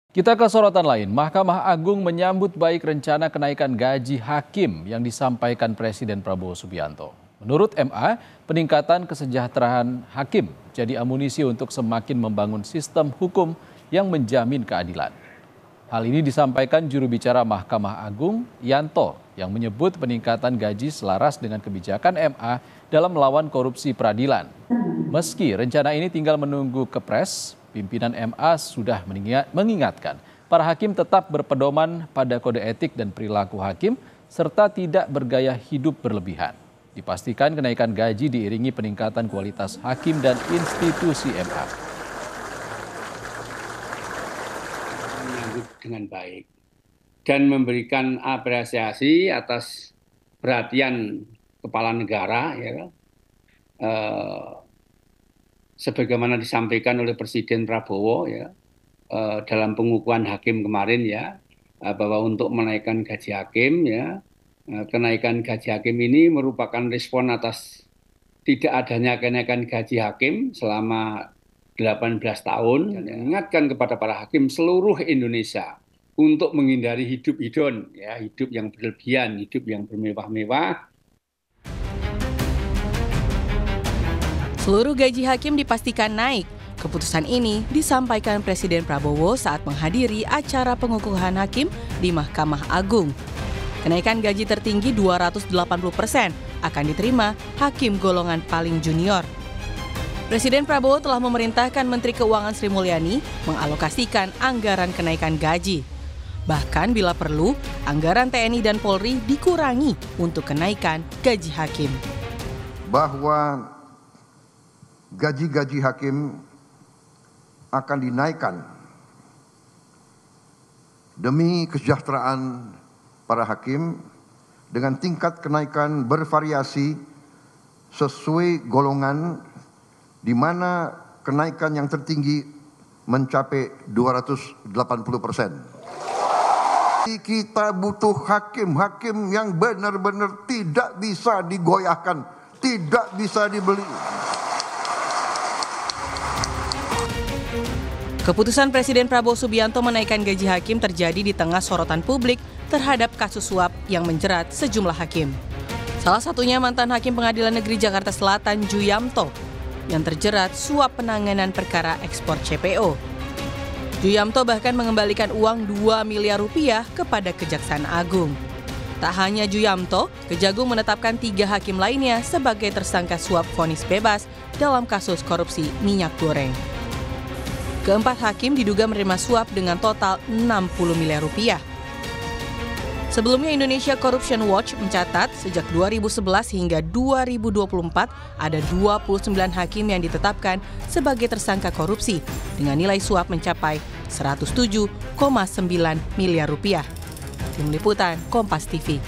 Kita ke sorotan lain, Mahkamah Agung menyambut baik rencana kenaikan gaji hakim yang disampaikan Presiden Prabowo Subianto. Menurut MA, peningkatan kesejahteraan hakim jadi amunisi untuk semakin membangun sistem hukum yang menjamin keadilan. Hal ini disampaikan juru bicara Mahkamah Agung, Yanto, yang menyebut peningkatan gaji selaras dengan kebijakan MA dalam melawan korupsi peradilan. Meski rencana ini tinggal menunggu Kepres, pimpinan MA sudah mengingatkan para hakim tetap berpedoman pada kode etik dan perilaku hakim serta tidak bergaya hidup berlebihan. Dipastikan kenaikan gaji diiringi peningkatan kualitas hakim dan institusi MA. Menyambut dengan baik dan memberikan apresiasi atas perhatian kepala negara, ya, sebagaimana disampaikan oleh Presiden Prabowo, ya, dalam pengukuhan hakim kemarin, ya, bahwa untuk menaikkan gaji hakim, ya, kenaikan gaji hakim ini merupakan respon atas tidak adanya kenaikan gaji hakim selama 18 tahun, dan mengingatkan kepada para hakim seluruh Indonesia untuk menghindari hidup hedon, ya, hidup yang berlebihan, hidup yang bermewah-mewah. Seluruh gaji hakim dipastikan naik. Keputusan ini disampaikan Presiden Prabowo saat menghadiri acara pengukuhan hakim di Mahkamah Agung. Kenaikan gaji tertinggi 280% akan diterima hakim golongan paling junior. Presiden Prabowo telah memerintahkan Menteri Keuangan Sri Mulyani mengalokasikan anggaran kenaikan gaji. Bahkan bila perlu, anggaran TNI dan Polri dikurangi untuk kenaikan gaji hakim. Bahwa gaji-gaji hakim akan dinaikkan demi kesejahteraan para hakim dengan tingkat kenaikan bervariasi sesuai golongan, di mana kenaikan yang tertinggi mencapai 280%. Kita butuh hakim-hakim yang benar-benar tidak bisa digoyahkan, tidak bisa dibeli. Keputusan Presiden Prabowo Subianto menaikkan gaji hakim terjadi di tengah sorotan publik terhadap kasus suap yang menjerat sejumlah hakim. Salah satunya mantan Hakim Pengadilan Negeri Jakarta Selatan Juyamto yang terjerat suap penanganan perkara ekspor CPO. Juyamto bahkan mengembalikan uang 2 miliar rupiah kepada Kejaksaan Agung. Tak hanya Juyamto, Kejagung menetapkan 3 hakim lainnya sebagai tersangka suap vonis bebas dalam kasus korupsi minyak goreng. Keempat hakim diduga menerima suap dengan total 60 miliar rupiah. Sebelumnya Indonesia Corruption Watch mencatat sejak 2011 hingga 2024 ada 29 hakim yang ditetapkan sebagai tersangka korupsi dengan nilai suap mencapai 107,9 miliar rupiah. Tim Liputan Kompas TV.